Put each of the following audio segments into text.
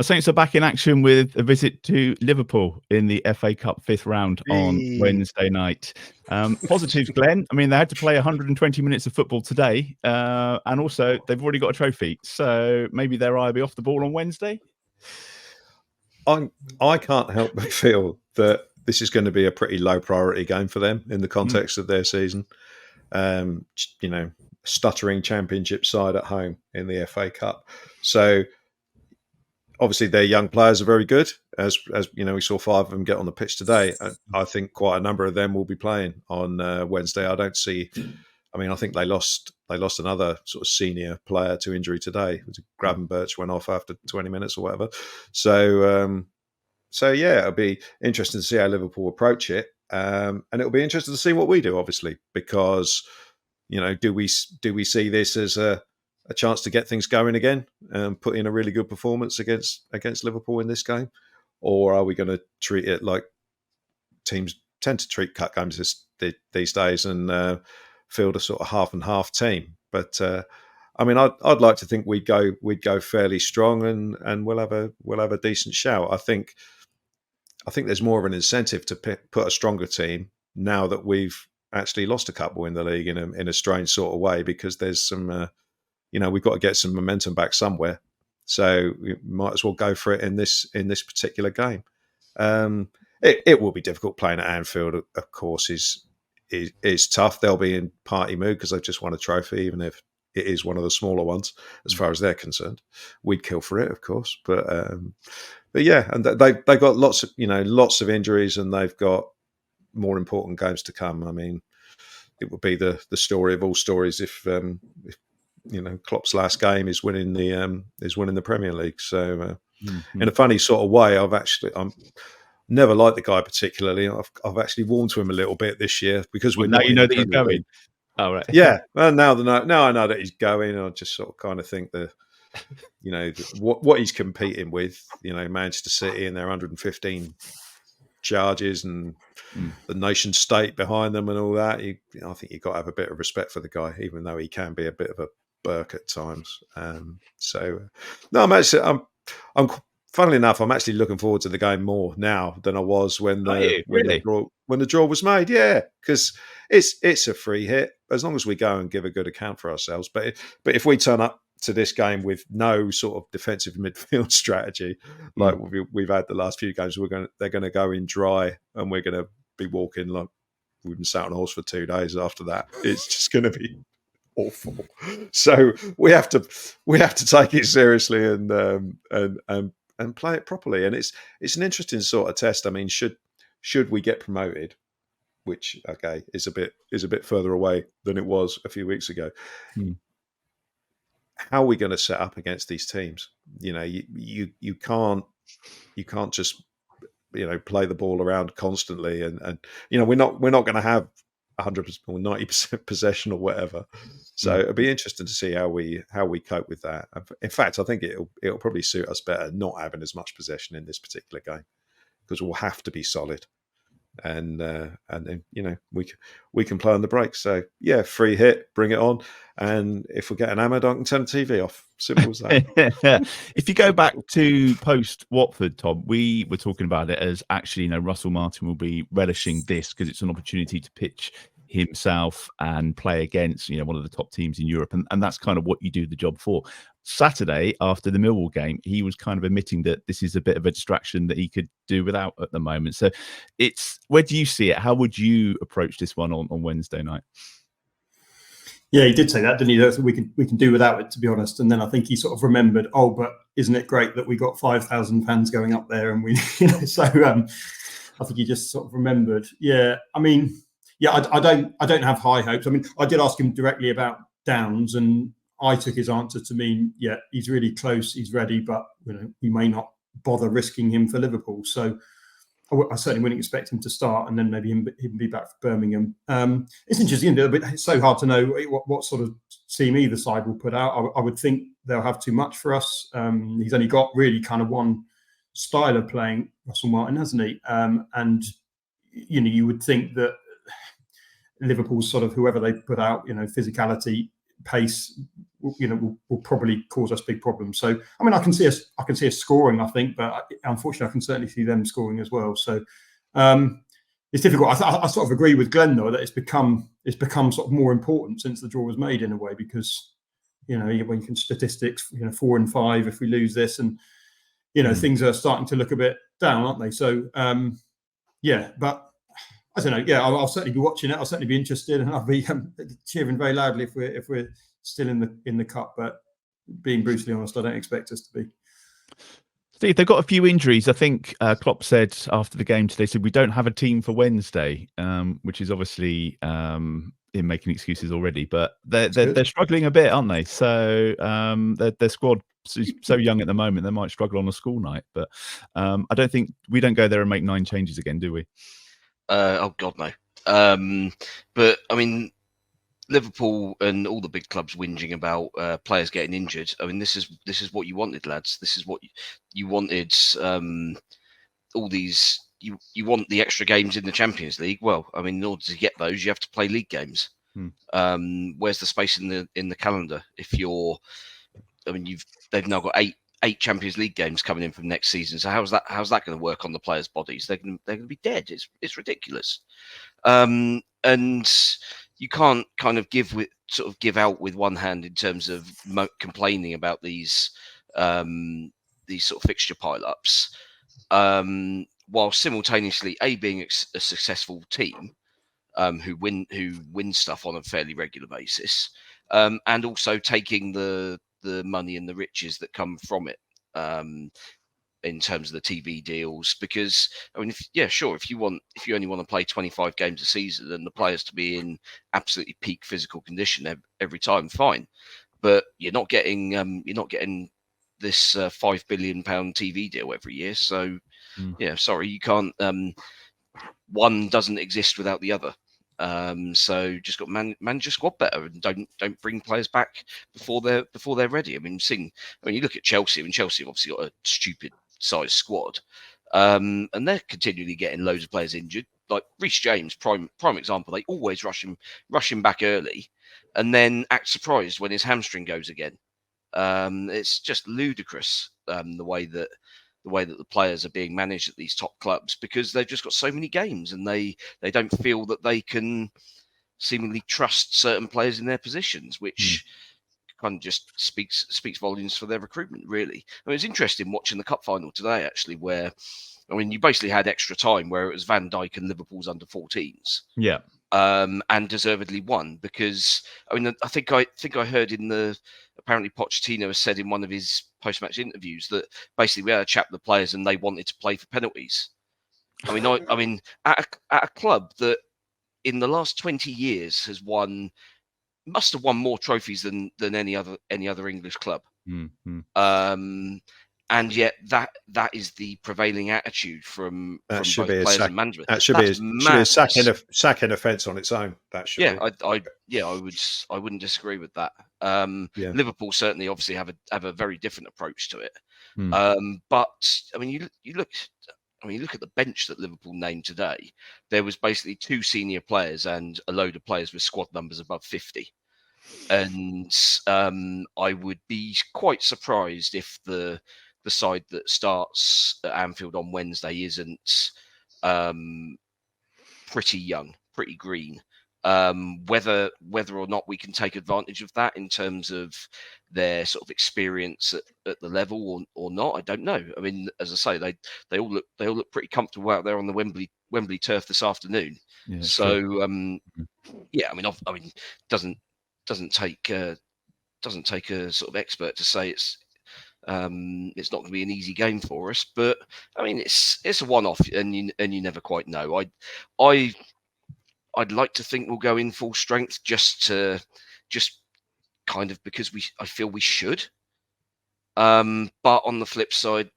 The Saints are back in action with a visit to Liverpool in the FA Cup fifth round on Wednesday night. Positives, Glenn. I mean, they had to play 120 minutes of football today, and also they've already got a trophy. So maybe their eye will be off the ball on Wednesday. I can't help but feel that this is going to be a pretty low priority game for them in the context of their season. Stuttering championship side at home in the FA Cup. So obviously their young players are very good. As you know, we saw 5 of them get on the pitch today. I think quite a number of them will be playing on Wednesday. I think they lost another sort of senior player to injury today. It was Gravenberch went off after 20 minutes or whatever. So yeah, it'll be interesting to see how Liverpool approach it. And it'll be interesting to see what we do, obviously, because, do we see this as a chance to get things going again and put in a really good performance against Liverpool in this game? Or are we going to treat it like teams tend to treat cup games these days and field a sort of half and half team? But I'd like to think we'd go fairly strong and we'll have a decent shout. I think there's more of an incentive to put a stronger team now that we've actually lost a couple in the league in a strange sort of way, because there's some we've got to get some momentum back somewhere. So we might as well go for it in this particular game. It will be difficult playing at Anfield. Of course, is tough. They'll be in party mood because they've just won a trophy, even if it is one of the smaller ones as far as they're concerned. We'd kill for it, of course, but yeah, and they've got lots of injuries, and they've got more important games to come. I mean, it would be the story of all stories if Klopp's last game is winning the Premier League. So in a funny sort of way, I'm never liked the guy particularly. I've actually warmed to him a little bit this year because now you know that he's going. Oh, right. Yeah. Well, now I know that he's going. I just sort of kind of think what he's competing with, Manchester City and their 115 charges and the nation state behind them and all that. I think you've got to have a bit of respect for the guy, even though he can be a bit of a Burke at times. Funnily enough, I'm actually looking forward to the game more now than I was when the draw was made. Yeah, because it's a free hit as long as we go and give a good account for ourselves. But if we turn up to this game with no sort of defensive midfield strategy like we've had the last few games, they're going to go in dry, and we're going to be walking like we've been sat on a horse for 2 days after that. It's just going to be awful. So we have to take it seriously and play it properly. And it's an interesting sort of test. I mean, should we get promoted, which is a bit further away than it was a few weeks ago. How are we going to set up against these teams? You can't just play the ball around constantly, and we're not going to have 100% or 90% possession or whatever. So it'll be interesting to see how we cope with that. In fact, I think it'll probably suit us better not having as much possession in this particular game, because we'll have to be solid, and then we can play on the break. So yeah, free hit, bring it on, and if we get an hammered, I can turn the TV off. Simple as that. If you go back to post Watford, Tom, we were talking about it as actually, Russell Martin will be relishing this because it's an opportunity to pitch himself and play against one of the top teams in Europe, and that's kind of what you do the job for. Saturday, after the Millwall game, he was kind of admitting that this is a bit of a distraction that he could do without at the moment. So where do you see it? How would you approach this one on Wednesday night? Yeah, he did say that, didn't he? That we can do without it, to be honest. And then I think he sort of remembered, but isn't it great that we got 5,000 fans going up there? And we, so I think he just sort of remembered. Yeah, I mean, yeah, I don't have high hopes. I mean, I did ask him directly about Downs, and I took his answer to mean, yeah, he's really close, he's ready, but we may not bother risking him for Liverpool. So I certainly wouldn't expect him to start, and then maybe him be back for Birmingham. It's interesting, but it's so hard to know what sort of team either side will put out. I would think they'll have too much for us. He's only got really kind of one style of playing, Russell Martin, hasn't he? And you would think that Liverpool's sort of whoever they put out, physicality pace, will probably cause us big problems. So, I mean, I can see us scoring, I think, but unfortunately, I can certainly see them scoring as well. So, it's difficult. I sort of agree with Glen though that it's become sort of more important since the draw was made in a way, because when you can statistics, 4 and 5 if we lose this, and things are starting to look a bit down, aren't they? So, but I don't know. Yeah, I'll certainly be watching it. I'll certainly be interested, and I'll be cheering very loudly if we're still in the cup. But being brutally honest, I don't expect us to be. Steve, they've got a few injuries. I think Klopp said after the game today, said we don't have a team for Wednesday, which is obviously him making excuses already. But they're struggling a bit, aren't they? So their squad is so young at the moment, they might struggle on a school night. But I don't think we don't go there and make 9 changes again, do we? Oh God, no. But I mean, Liverpool and all the big clubs whinging about players getting injured. I mean, this is what you wanted, lads. This is what you wanted. All these you want the extra games in the Champions League. Well, I mean, in order to get those, you have to play league games. Where's the space in the calendar? They've now got eight Champions League games coming in from next season. So how's that going to work on the players' bodies? They're going to be dead. It's ridiculous. And you can't kind of give out with one hand in terms of complaining about these sort of fixture pile-ups, while simultaneously being a successful team who win stuff on a fairly regular basis, and also taking the money and the riches that come from it, in terms of the TV deals. Because I mean, if you only want to play 25 games a season and the players to be in absolutely peak physical condition every time, fine. But you're not getting this £5 billion TV deal every year. So sorry, you can't. One doesn't exist without the other. So just got manage your squad better, and don't bring players back before they're ready. I mean, you look at Chelsea. I mean, Chelsea have obviously got a stupid size squad, and they're continually getting loads of players injured. Like Reece James, prime example. They always rush him back early, and then act surprised when his hamstring goes again. It's just ludicrous the way that the players are being managed at these top clubs, because they've just got so many games, and they don't feel that they can seemingly trust certain players in their positions, which kind of just speaks volumes for their recruitment, really. I mean, it's interesting watching the cup final today, actually, where you basically had extra time where it was Van Dijk and Liverpool's under 14s. Yeah. And deservedly won, because I think I heard apparently Pochettino has said in one of his post-match interviews that basically we had a chat with the players and they wanted to play for penalties. I mean, at a club that in the last 20 years must have won more trophies than any other English club. And yet that is the prevailing attitude from both players and management. That should be a sacking offence on its own. That should be. I wouldn't disagree with that. Liverpool certainly obviously have a very different approach to it. But I mean, you look at the bench that Liverpool named today. There was basically 2 senior players and a load of players with squad numbers above 50. And I would be quite surprised if the side that starts at Anfield on Wednesday isn't pretty young, pretty green. Whether or not we can take advantage of that in terms of their sort of experience at the level or not, I don't know. I mean, as I say, they all look pretty comfortable out there on the Wembley turf this afternoon. Yeah, so I mean, doesn't take a sort of expert to say it's not going to be an easy game for us. But I mean, it's a one-off, and you never quite know. I'd like to think we'll go in full strength, just kind of because I feel we should. But on the flip side,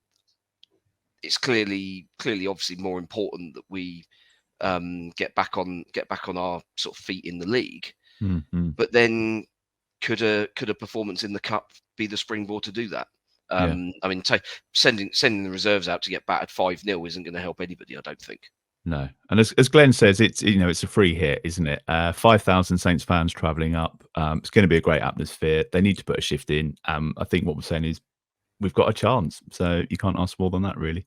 it's clearly obviously more important that we get back on our sort of feet in the league. But then could a performance in the cup be the springboard to do that? I mean, sending the reserves out to get battered 5-0 isn't going to help anybody, I don't think. No, and as Glenn says, it's it's a free hit, isn't it? 5,000 Saints fans travelling up. It's going to be a great atmosphere. They need to put a shift in. I think what we're saying is we've got a chance, so you can't ask more than that, really.